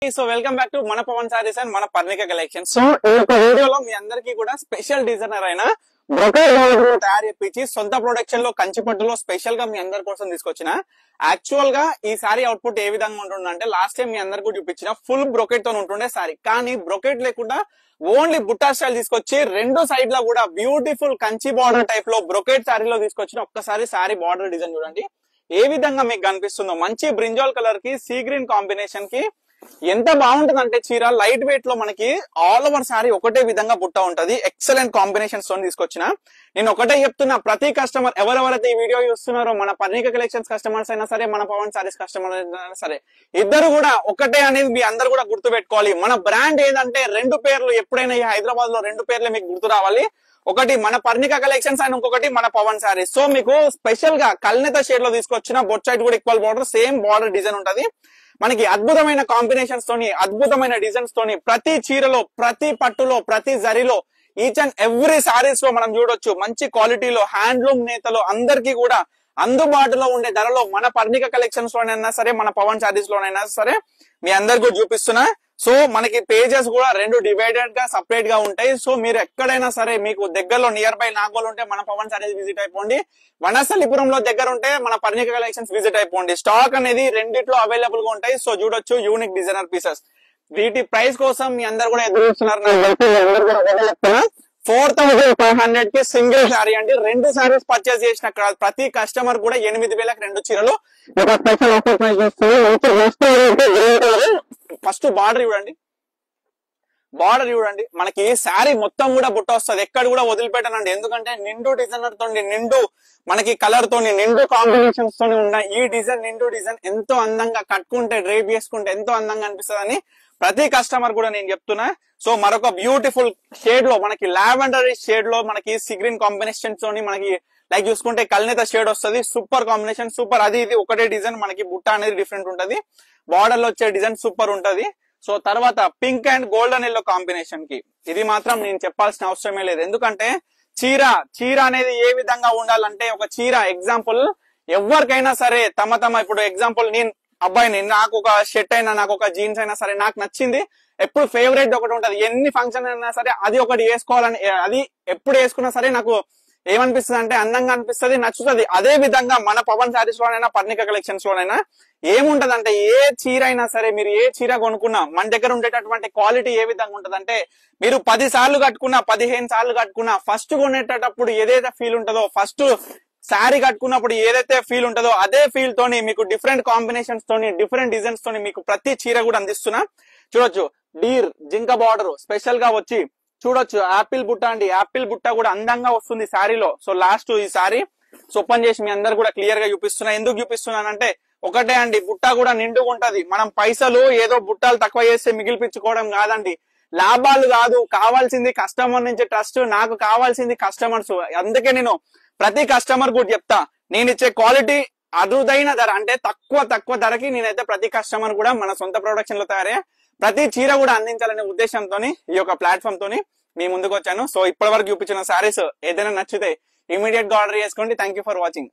So welcome back to మన Pawan saris and మన Parnika collection. So ఈ యొక్క వీడియోలో మీ అందరికీ కూడా స్పెషల్ డిజైనర్ అయిన బ్రోకర్ తయారు చేయించి సొంత ప్రొడక్షన్ లో కంచిపట్టులో స్పెషల్ గా మీ అందరి కోసం తీసుకొచ్చిన. యాక్చువల్ గా ఈ సారీ అవుట్పుట్ ఏ విధంగా ఉంటుందంటే లాస్ట్ టైం మీ అందరు కూడా చూపించిన ఫుల్ బ్రోకెట్ తో ఉంటుండే సారీ, కానీ బ్రోకెట్ లేకుండా ఓన్లీ బుట్టా స్టైల్ తీసుకొచ్చి రెండు సైడ్ లో కూడా బ్యూటిఫుల్ కంచి బార్డర్ టైప్ లో బ్రోకెట్ సారీలో తీసుకొచ్చిన. ఒక్కసారి సారీ బార్డర్ డిజైన్ చూడండి ఏ విధంగా మీకు కనిపిస్తుందో. మంచి బ్రింజాల్ కలర్ కి సీ గ్రీన్ కాంబినేషన్ కి ఎంత బాగుంటుంది అంటే చీర లైట్ వెయిట్ లో మనకి ఆల్ ఓవర్ సారీ ఒకటే విధంగా బుట్ట ఉంటది. ఎక్సలెంట్ కాంబినేషన్స్ తో తీసుకొచ్చిన. నేను ఒకటే చెప్తున్నా, ప్రతి కస్టమర్ ఎవరెవరైతే ఈ వీడియో చూస్తున్నారో మన పర్ణిక కలెక్షన్స్ కస్టమర్స్ అయినా సరే, మన పవన్ సారీస్ కస్టమర్ అయినా సరే, ఇద్దరు కూడా ఒకటే అనేది మీ అందరు కూడా గుర్తు పెట్టుకోవాలి. మన బ్రాండ్ ఏదంటే రెండు పేర్లు, ఎప్పుడైనా ఈ హైదరాబాద్ లో రెండు పేర్లు మీకు గుర్తు రావాలి. ఒకటి మన పర్ణిక కలెక్షన్స్ అండ్ ఇంకొకటి మన పవన్ సారీస్. సో మీకు స్పెషల్ గా కల్నేత షేడ్ లో తీసుకొచ్చిన, బొట్ సైడ్ కూడా equal border, same border design ఉంటది. మనకి అద్భుతమైన కాంబినేషన్స్ తోని, అద్భుతమైన డిజైన్స్ తోని ప్రతి చీరలో, ప్రతి పట్టులో, ప్రతి జరీలో, ఈచ్ అండ్ ఎవ్రీ సారీస్ లో మనం చూడొచ్చు మంచి క్వాలిటీలో హ్యాండ్లూమ్ నేతలు అందరికీ కూడా అందుబాటులో ఉండే ధరలో మన పర్ణిక కలెక్షన్స్ లోనైనా సరే, మన పవన్ సారీస్ లోనైనా సరే మీ అందరికీ చూపిస్తున్నా. సో మనకి పేజెస్ కూడా రెండు డివైడెడ్ గా సపరేట్ గా ఉంటాయి. సో మీరు ఎక్కడైనా సరే మీకు దగ్గరలో నియర్ బై నాగోల్ ఉంటే మన పవన్ సారీస్ విజిట్ అయిపోండి, వనస్థలిపురంలో దగ్గర ఉంటే మన పర్ణిక కలెక్షన్స్ విజిట్ అయిపోండి. స్టాక్ అనేది రెండిట్లో అవైలబుల్ గా ఉంటాయి. సో చూడొచ్చు యూనిక్ డిజైనర్ పీసెస్. వీటి ప్రైస్ కోసం మీ అందరు కూడా ఎదురు చూస్తున్నారు. 4,500 కి సింగిల్ సారీ అండి. రెండు సారీస్ పర్చేస్ చేసిన ప్రతి కస్టమర్ కూడా 8,000కి రెండు చీరలు. ఫస్ట్ బార్డర్ చూడండి, బార్డర్ చూడండి, మనకి శారీ మొత్తం కూడా బుట్ట వస్తుంది, ఎక్కడ కూడా వదిలిపెట్టనండి. ఎందుకంటే నిండు డిజైనర్ తోని, నిండు మనకి కలర్ తోని, నిండు కాంబినేషన్స్ తోని ఉన్న ఈ డిజైన్, నిండు డిజైన్ ఎంతో అందంగా కట్టుకుంటే, డ్రేప్ చేసుకుంటే ఎంతో అందంగా అనిపిస్తుంది అని ప్రతి కస్టమర్ కూడా నేను చెప్తున్నా. సో మరొక బ్యూటిఫుల్ షేడ్ లో, మనకి లావెండర్ షేడ్ లో మనకి సీ గ్రీన్ కాంబినేషన్ తోని మనకి లైక్ చూసుకుంటే కల్నేత షేడ్ వస్తుంది. Super combination, super. అది ఇది ఒకటే డిజైన్, మనకి బుట్ట అనేది డిఫరెంట్ ఉంటది, బార్డర్ లో వచ్చే డిజైన్ సూపర్ ఉంటది. సో తర్వాత pink and golden yellow combination కి ఇది మాత్రం నేను చెప్పాల్సిన అవసరమే లేదు. ఎందుకంటే చీర అనేది ఏ విధంగా ఉండాలంటే, ఒక చీర ఎగ్జాంపుల్ ఎవరికైనా సరే తమ ఇప్పుడు ఎగ్జాంపుల్ నేను అబ్బాయిని, నాకు ఒక షర్ట్ అయినా, నాకు ఒక జీన్స్ అయినా సరే నాకు నచ్చింది, ఎప్పుడు ఫేవరెట్ ఒకటి ఉంటది. ఎన్ని ఫంక్షన్ అయినా సరే అది ఒకటి వేసుకోవాలని, అది ఎప్పుడు వేసుకున్నా సరే నాకు ఏమనిపిస్తుంది అంటే అందంగా అనిపిస్తుంది, నచ్చుతుంది. అదే విధంగా మన పవన్ సారీస్ లోనైనా, పర్ణిక కలెక్షన్స్ లోనైనా ఏముంటదంటే, ఏ చీర అయినా సరే మీరు ఏ చీర కొనుక్కున్నా మన దగ్గర ఉండేటటువంటి క్వాలిటీ ఏ విధంగా ఉంటదంటే, మీరు 10 సార్లు కట్టుకున్నా, 15 సార్లు కట్టుకున్నా, ఫస్ట్ కొనేటప్పుడు ఏదైతే ఫీల్ ఉంటుందో, ఫస్ట్ శారీ కట్టుకున్నప్పుడు ఏదైతే ఫీల్ ఉంటుందో అదే ఫీల్ తోని మీకు డిఫరెంట్ కాంబినేషన్స్ తోని, డిఫరెంట్ డిజైన్స్ తోని మీకు ప్రతి చీర కూడా అందిస్తున్నా. చూడొచ్చు డీర్ జింక బార్డర్ స్పెషల్ గా వచ్చి, చూడొచ్చు యాపిల్ బుట్ట అండి, యాపిల్ బుట్ట కూడా అందంగా వస్తుంది శారీలో. సో లాస్ట్ ఈ సారీ ఓపెన్ చేసి మీ అందరు కూడా క్లియర్ గా చూపిస్తున్నా. ఎందుకు చూపిస్తున్నానంటే ఒకటే అండి, బుట్ట కూడా నిండుగా ఉంటది. మనం పైసలు ఏదో బుట్టాలు తక్కువ చేస్తే మిగిలిపించుకోవడం కాదండి, లాభాలు కాదు, కావాల్సింది కస్టమర్ నుంచి ట్రస్ట్, నాకు కావాల్సింది కస్టమర్స్. అందుకే నేను ప్రతి కస్టమర్ కూడా చెప్తా, నేను ఇచ్చే క్వాలిటీ అరుదైన ధర, అంటే తక్కువ ధరకి నేనైతే ప్రతి కస్టమర్ కూడా మన సొంత ప్రొడక్షన్ లో తయారయ్యే ప్రతి చీర కూడా అందించాలనే ఉద్దేశంతో ఈ యొక్క ప్లాట్ఫామ్ తోని మీ ముందుకు వచ్చాను. సో ఇప్పటి వరకు చూపించిన సారీస్ ఏదైనా నచ్చితే ఇమీడియట్ గా ఆర్డర్ చేసుకోండి. Thank you for watching.